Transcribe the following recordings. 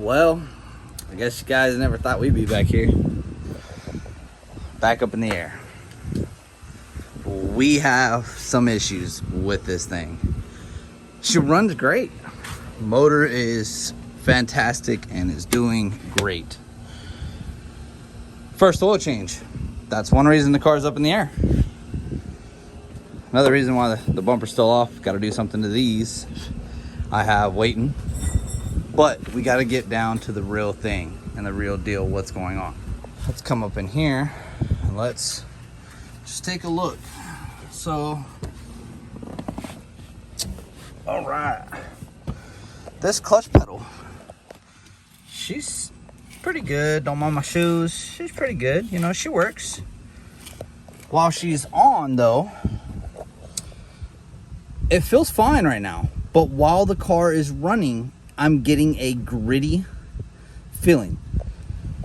Well, I guess you guys never thought we'd be back here. Back up in the air. We have some issues with this thing. She runs great. Motor is fantastic and is doing great. First oil change. That's one reason the car's up in the air. Another reason why the bumper's still off. Got to do something to these. I have waiting. But we got to get down to the real thing and the real deal, what's going on. Let's come up in here and let's just take a look. So, all right. This clutch pedal, she's pretty good. Don't mind my shoes. She's pretty good. You know, she works. While she's on, though, it feels fine right now. But while the car is running, I'm getting a gritty feeling.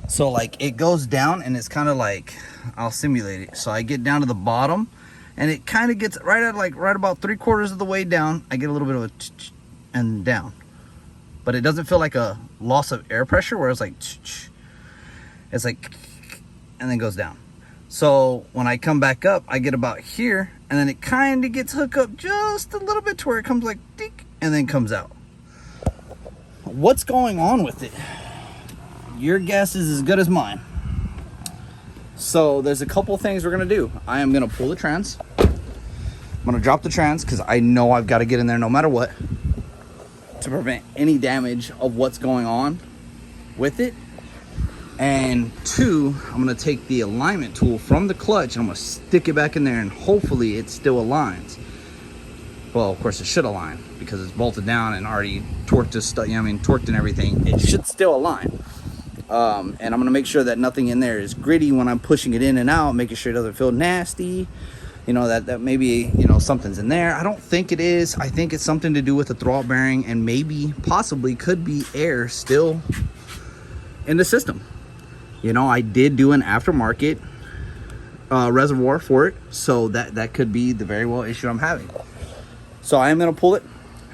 So like it goes down and it's kind of like, I'll simulate it. So I get down to the bottom and it kind of gets right about 3/4 of the way down. I get a little bit of a and down. But it doesn't feel like a loss of air pressure where it's like and then goes down. So when I come back up, I get about here and then it kind of gets hooked up just a little bit to where it comes like dink and then comes out. What's going on with it? Your guess is as good as mine. So there's a couple things we're gonna do. I am gonna pull the trans. I'm gonna drop the trans because I know I've got to get in there no matter what to prevent any damage of what's going on with it. And two, I'm gonna take the alignment tool from the clutch and I'm gonna stick it back in there and hopefully it still aligns. Well, of course it should align because it's bolted down and already torqued to torqued and everything. It should still align. And I'm gonna make sure that nothing in there is gritty when I'm pushing it in and out, making sure it doesn't feel nasty. You know, that maybe, you know, something's in there. I don't think it is. I think it's something to do with the throttle bearing and maybe possibly could be air still in the system. You know, I did do an aftermarket reservoir for it, so that could be the very well issue I'm having. So I am gonna pull it.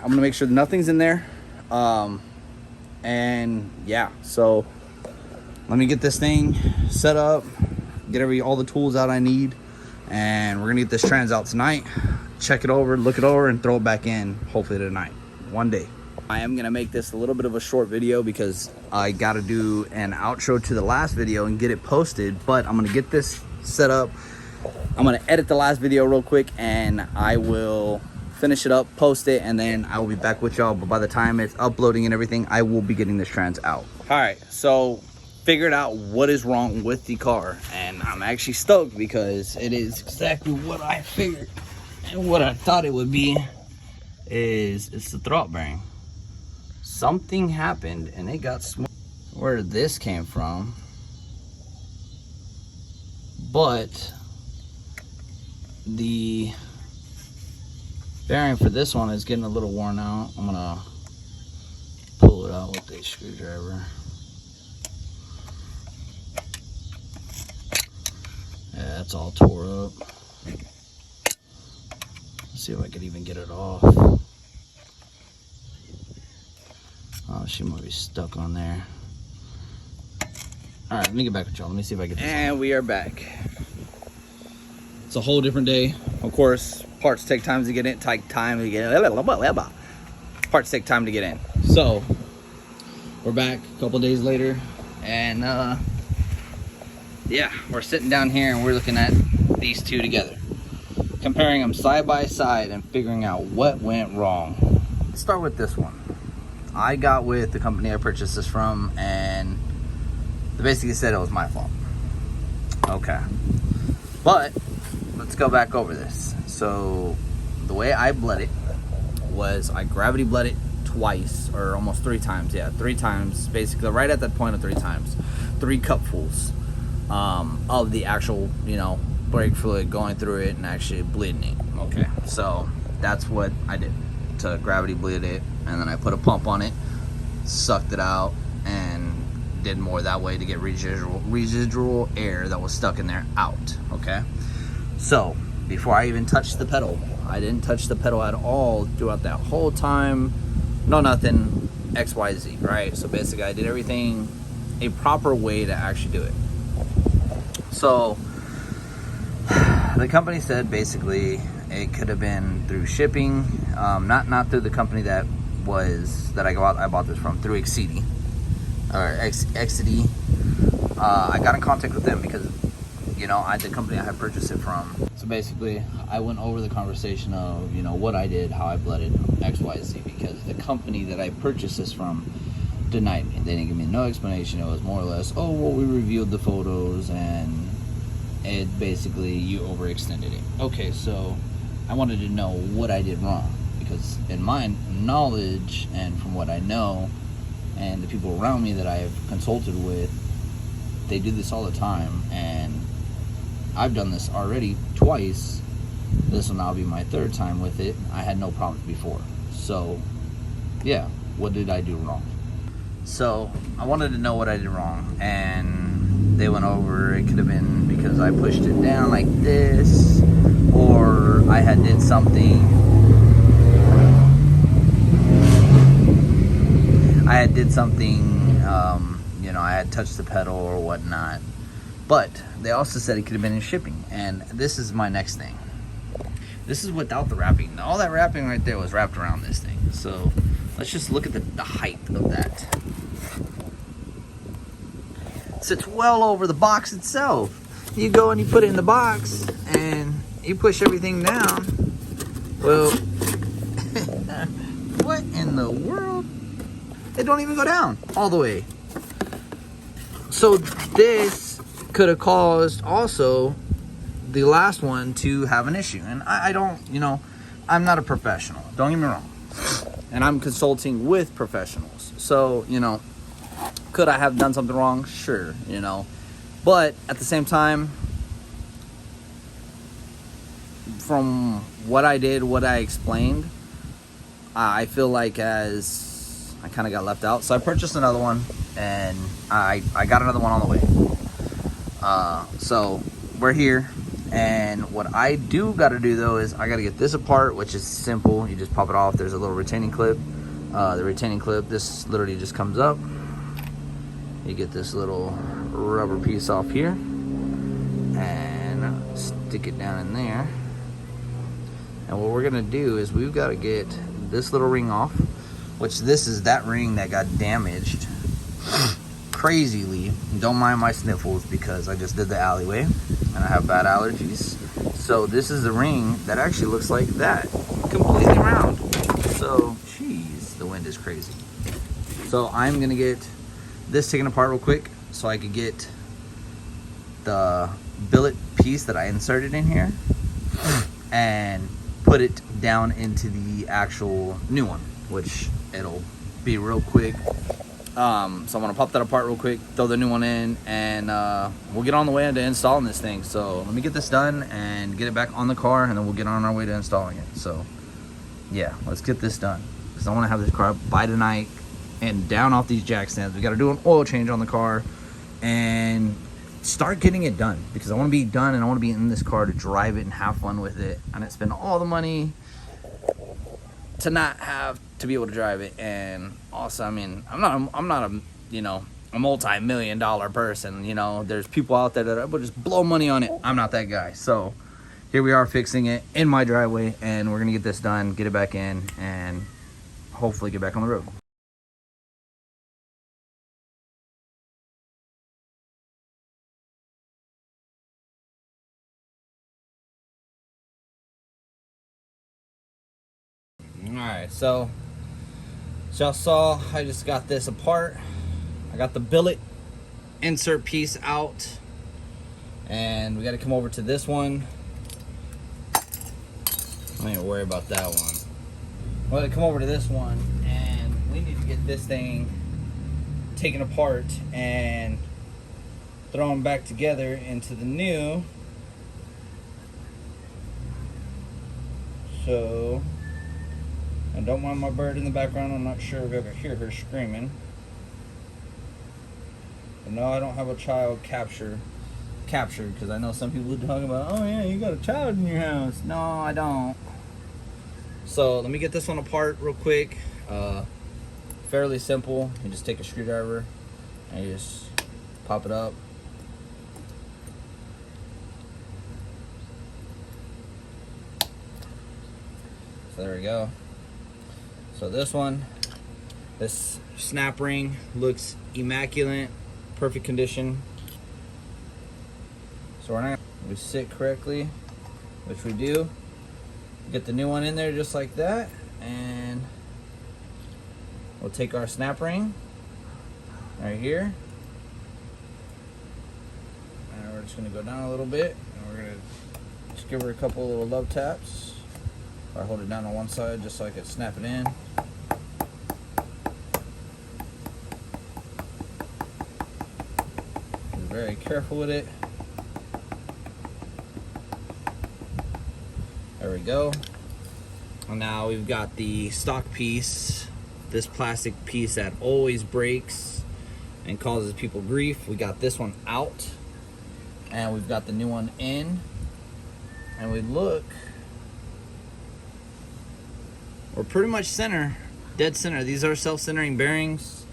I'm gonna make sure nothing's in there. And yeah, so let me get this thing set up, get all the tools out I need, and we're gonna get this trans out tonight, check it over, look it over, and throw it back in hopefully tonight, one day. I am gonna make this a little bit of a short video because I gotta do an outro to the last video and get it posted, but I'm gonna get this set up. I'm gonna edit the last video real quick and I will finish it up, post it, and then I will be back with y'all. But by the time it's uploading and everything, I will be getting this trans out. All right, so figured out what is wrong with the car, and I'm actually stoked because it is exactly what I figured and what I thought it would be. It's the throttle bearing. Something happened and it got smooth. Where this came from, but the bearing for this one is getting a little worn out. I'm gonna pull it out with a screwdriver. Yeah, it's all tore up. Let's see if I can even get it off. Oh, she might be stuck on there. All right, let me get back with y'all. Let me see if I can get this and on. We are back. It's a whole different day. Of course, parts take time to get in. Parts take time to get in. So we're back a couple days later, and yeah, we're sitting down here and we're looking at these two together, comparing them side by side and figuring out what went wrong. Let's start with this one. I got with the company I purchased this from, and they basically said it was my fault. Okay, but let's go back over this. So the way I bled it was I gravity bled it twice, or almost 3 times. Yeah, 3 times, basically right at that point of 3 times. 3 cupfuls of the actual, you know, brake fluid going through it and actually bleeding it. Okay, so that's what I did to gravity bleed it, and then I put a pump on it, sucked it out, and did more that way to get residual air that was stuck in there out. Okay, so before I even touched the pedal, I didn't touch the pedal at all throughout that whole time. No, nothing. XYZ, right? So basically I did everything a proper way to actually do it. So the company said basically it could have been through shipping, not through the company that I bought this from, through Exceedy or Exceedy. I got in contact with them because, you know, the company I had purchased it from. So basically, I went over the conversation of, you know, what I did, how I blooded, XYZ, because the company that I purchased this from denied me. They didn't give me no explanation. It was more or less, oh, well, we reviewed the photos and it basically, you overextended it. Okay, so I wanted to know what I did wrong, because in my knowledge and from what I know and the people around me that I have consulted with, they do this all the time, and I've done this already twice. This will now be my third time with it. I had no problems before. So yeah, what did I do wrong? So I wanted to know what I did wrong, and they went over it could have been because I pushed it down like this, or I had did something you know, I had touched the pedal or whatnot. But they also said it could have been in shipping, and this is my next thing. This is without the wrapping. All that wrapping right there was wrapped around this thing. So let's just look at the height of that. It sits well over the box itself. You go and you put it in the box and you push everything down. Well, what in the world? It don't even go down all the way. So this could have caused also the last one to have an issue. And I don't, you know, I'm not a professional. Don't get me wrong. And I'm consulting with professionals. So, you know, could I have done something wrong? Sure, you know. But at the same time, from what I did, what I explained, I feel like as I kind of got left out. So I purchased another one, and I got another one on the way. So we're here, and what I do got to do though is I got to get this apart, which is simple. You just pop it off. There's a little retaining clip. The retaining clip, this literally just comes up. You get this little rubber piece off here and stick it down in there. And what we're gonna do is we've got to get this little ring off, which this is that ring that got damaged crazily. Don't mind my sniffles because I just did the alleyway and I have bad allergies. So this is the ring that actually looks like that, completely round. So jeez, the wind is crazy. So I'm gonna get this taken apart real quick so I could get the billet piece that I inserted in here and put it down into the actual new one, which it'll be real quick. So I'm gonna pop that apart real quick, throw the new one in, and we'll get on the way to installing this thing. So let me get this done and get it back on the car, and then we'll get on our way to installing it. So yeah, let's get this done, because I want to have this car by tonight and down off these jack stands. We got to do an oil change on the car and start getting it done, because I want to be done and I want to be in this car to drive it and have fun with it, and not spend all the money to not have to be able to drive it. And also, I mean, I'm not a, you know, a multi-million-dollar person. You know, there's people out there that will just blow money on it. I'm not that guy. So here we are fixing it in my driveway, and we're gonna get this done, get it back in, and hopefully get back on the road. Alright, so y'all saw I just got this apart. I got the billet insert piece out, and we got to come over to this one. I don't even worry about that one. We got to come over to this one, and we need to get this thing taken apart and thrown back together into the new. So, and don't mind my bird in the background. I'm not sure if you ever hear her screaming. But no, I don't have a child captured, because I know some people are talking about, oh yeah, you got a child in your house. No, I don't. So let me get this one apart real quick. fairly simple. You just take a screwdriver and you just pop it up. So there we go. So this one, this snap ring looks immaculate, perfect condition. So we sit correctly, which we do. Get the new one in there just like that, and we'll take our snap ring right here, and we're just gonna go down a little bit, and we're gonna just give her a couple little love taps. I hold it down on one side just so I can snap it in. Be very careful with it. There we go. And now we've got the stock piece, this plastic piece that always breaks and causes people grief. We got this one out, and we've got the new one in, and we're pretty much center, dead center. These are self-centering bearings,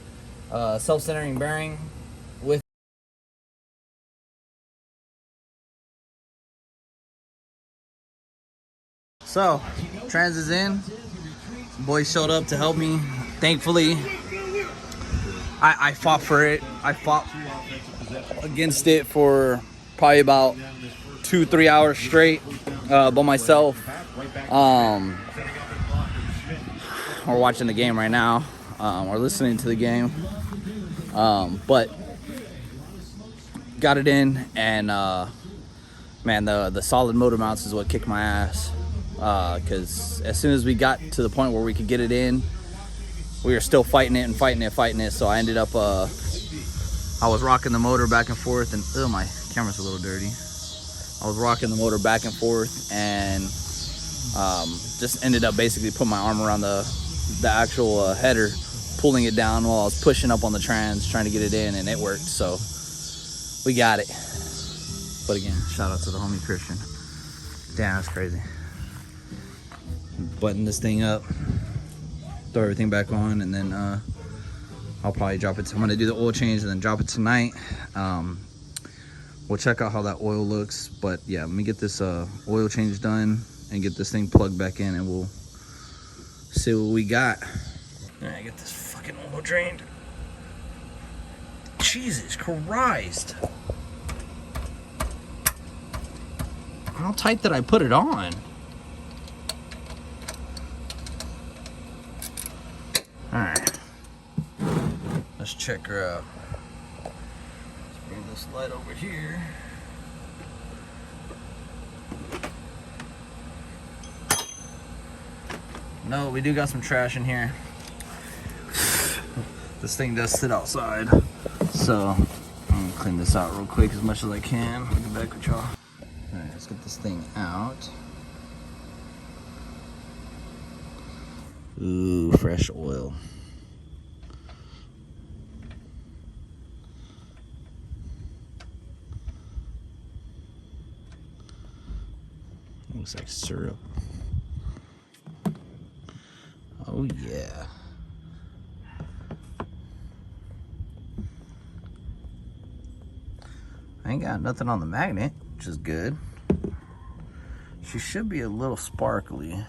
self-centering bearing with. So, trans is in. Boys showed up to help me. Thankfully, I fought for it. I fought against it for probably about 2-3 hours straight by myself. We're watching the game right now. We're listening to the game. But got it in, and man, the solid motor mounts is what kicked my ass. Because as soon as we got to the point where we could get it in, we were still fighting it. So I ended up, I was rocking the motor back and forth, and oh, my camera's a little dirty. I was rocking the motor back and forth, and just ended up basically putting my arm around the actual header, pulling it down while I was pushing up on the trans, trying to get it in, and it worked. So we got it. But again, shout out to the homie Christian. Damn, that's crazy. Button this thing up, throw everything back on, and then I'll probably drop it. I'm gonna do the oil change and then drop it tonight. We'll check out how that oil looks, but yeah, let me get this oil change done and get this thing plugged back in, and we'll see what we got. All right, get this fucking oil drained. Jesus Christ! How tight did I put it on? Alright, let's check her out. Let's bring this light over here. No, we do got some trash in here. This thing does sit outside, so I'm gonna clean this out real quick as much as I can. I'll get back with y'all. Alright, let's get this thing out. Ooh, fresh oil. Looks like syrup. Oh yeah. I ain't got nothing on the magnet, which is good. She should be a little sparkly.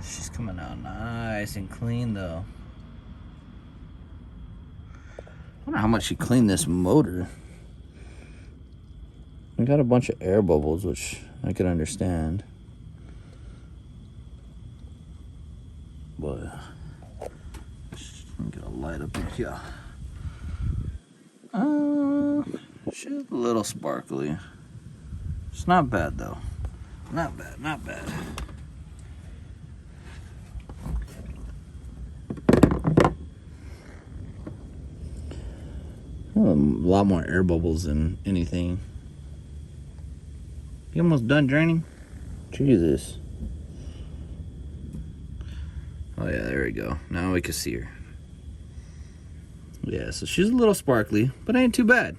She's coming out nice and clean though. I wonder how much she cleaned this motor. We got a bunch of air bubbles, which I can understand. But let me get a light up in here. She's a little sparkly. It's not bad though. Not bad, not bad. A lot more air bubbles than anything. You almost done draining? Jesus. Oh yeah, there we go. Now we can see her. Yeah, so she's a little sparkly, but ain't too bad.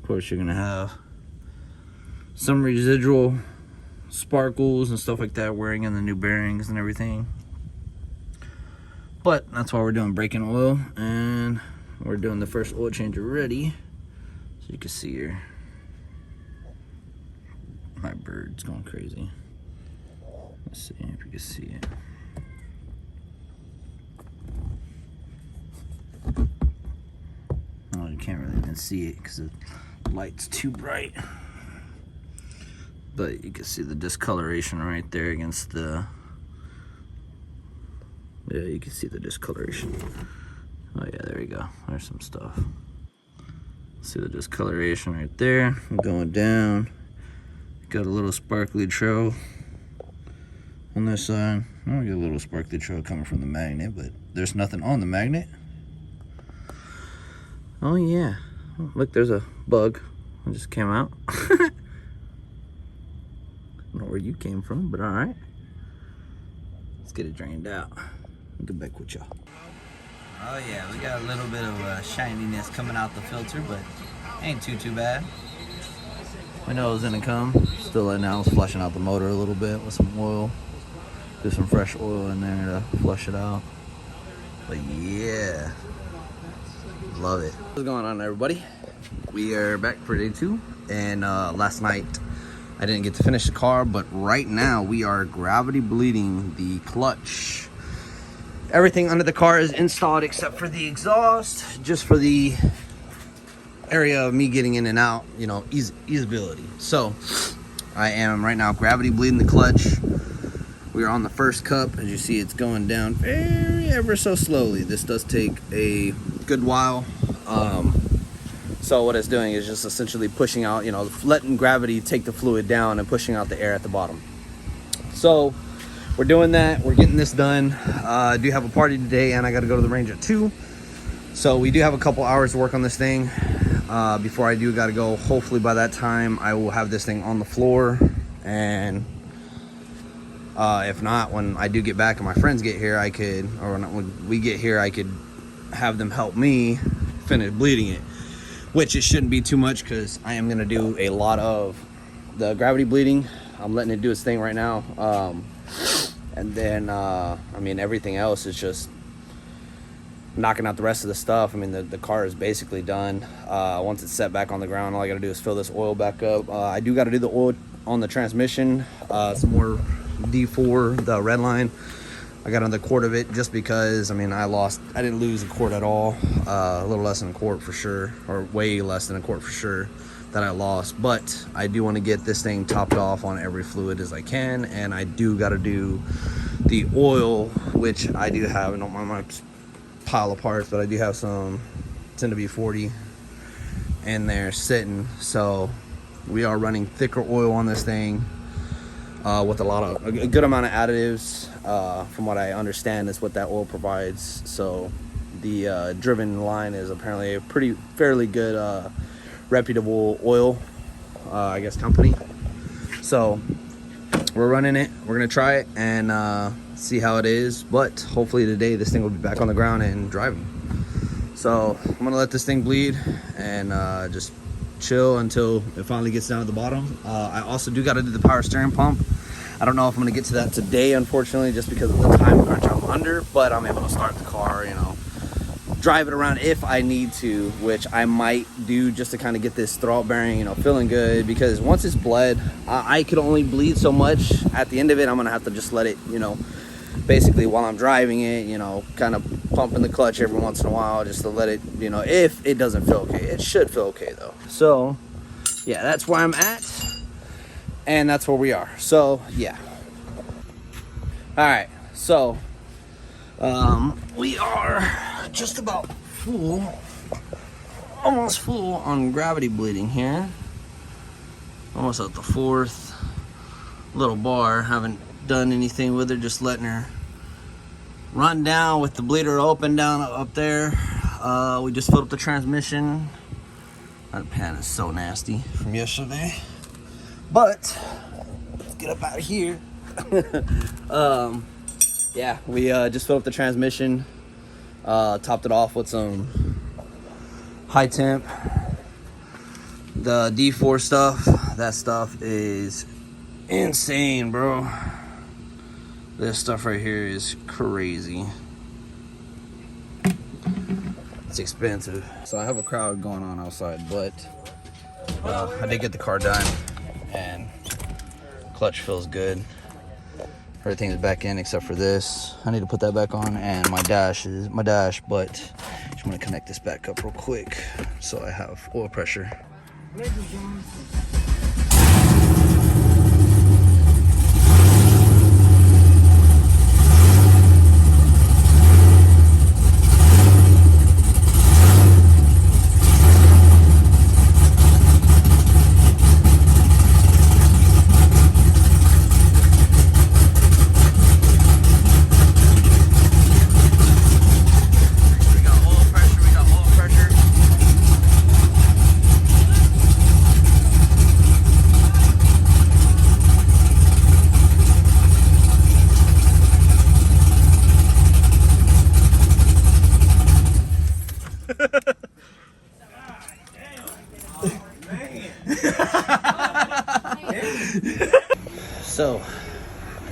course, you're gonna have some residual sparkles and stuff like that wearing in the new bearings and everything. But that's why we're doing braking oil, and we're doing the first oil change already. So you can see here, my bird's going crazy. Let's see if you can see it. Oh, you can't really even see it because the light's too bright. But you can see the discoloration right there against the... Yeah, you can see the discoloration. Oh yeah, there we go. There's some stuff. See the discoloration right there. Going down. Got a little sparkly trail on this side. I get a little sparkly trail coming from the magnet, but there's nothing on the magnet. Oh yeah. Oh, look, there's a bug. It just came out. I don't know where you came from, but alright. Let's get it drained out. I'll get back with y'all. Oh yeah, we got a little bit of shininess coming out the filter, but ain't too bad. We know it was gonna come. Still right now, it's flushing out the motor a little bit with some oil. Do some fresh oil in there to flush it out. But yeah, love it. What's going on, everybody? We are back for day 2, and last night I didn't get to finish the car, but right now we are gravity bleeding the clutch. Everything under the car is installed except for the exhaust, just for the area of me getting in and out, you know, easeability. So I am right now gravity bleeding the clutch. We are on the first cup. As you see, it's going down very ever so slowly. This does take a good while. So what it's doing is just essentially pushing out, you know, letting gravity take the fluid down and pushing out the air at the bottom. So we're doing that. We're getting this done. I do have a party today, and I got to go to the range at 2. So we do have a couple hours to work on this thing. Before I do got to go. Hopefully by that time I will have this thing on the floor, and if not, when I do get back and my friends get here, I could, or when we get here, I could have them help me finish bleeding it, which it shouldn't be too much because I am going to do a lot of the gravity bleeding. I'm letting it do its thing right now. And then, I mean, everything else is just knocking out the rest of the stuff. I mean, the car is basically done. Once it's set back on the ground, all I got to do is fill this oil back up. I do got to do the oil on the transmission, some more D4, the red line. I got another quart of it just because, I mean, I didn't lose a quart at all. A little less than a quart for sure, or way less than a quart for sure that I lost. But I do want to get this thing topped off on every fluid as I can, and I do got to do the oil, which I do have. I don't mind my pile of parts, but I do have some 10 to be 40 in there sitting. So we are running thicker oil on this thing with a good amount of additives. From what I understand, is what that oil provides. So the Driven line is apparently a fairly good reputable oil I guess company. So we're running it. We're gonna try it and see how it is, but hopefully today this thing will be back on the ground and driving. So I'm gonna let this thing bleed and just chill until it finally gets down to the bottom. I also do got to do the power steering pump. I don't know if I'm gonna get to that today, unfortunately, just because of the time crunch I'm under, but I'm able to start the car, you know, drive it around if I need to, which I might do just to kind of get this throttle bearing, you know, feeling good, because once it's bled, I could only bleed so much. At the end of it, I'm gonna have to just let it, you know, basically while I'm driving it, you know, kind of pumping the clutch every once in a while just to let it, you know, if it doesn't feel okay. It should feel okay though. So yeah, that's where I'm at, and that's where we are. So yeah, all right, so we are just about full, almost full on gravity bleeding here. Almost at the 4th little bar. Haven't done anything with her, just letting her run down with the bleeder open down up there. We just filled up the transmission. That pan is so nasty from yesterday, but let's get up out of here. Yeah, we just filled up the transmission, topped it off with some high temp The D4 stuff, that stuff is insane, bro. This stuff right here is crazy. It's expensive. So I have a crowd going on outside, but I did get the car done and clutch feels good. Everything's back in except for this. I need to put that back on, and my dash, but I'm gonna connect this back up real quick so I have oil pressure. So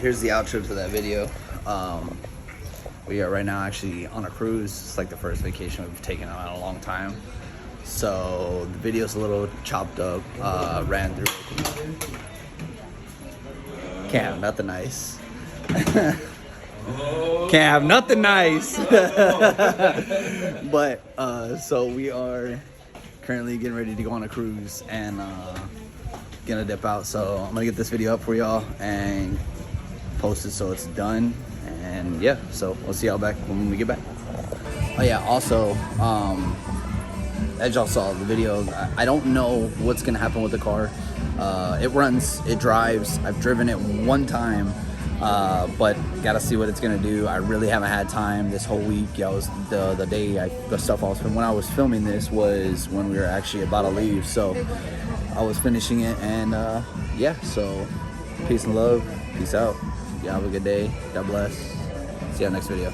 here's the outro to that video. We are right now actually on a cruise. It's like the first vacation we've taken out in a long time, so the video's a little chopped up, ran through. Can't have nothing nice. Can't have nothing nice. But so we are currently getting ready to go on a cruise and gonna dip out. So I'm gonna get this video up for y'all and post it so it's done. And yeah, so we'll see y'all back when we get back. Oh yeah, also as y'all saw the video, I don't know what's gonna happen with the car. It runs, it drives. I've driven it one time, but gotta see what it's gonna do. I really haven't had time this whole week. Yeah, was the day when I was filming this was when we were actually about to leave. So I was finishing it, and yeah. So peace and love. Peace out. Y'all have a good day. God bless. See y'all next video.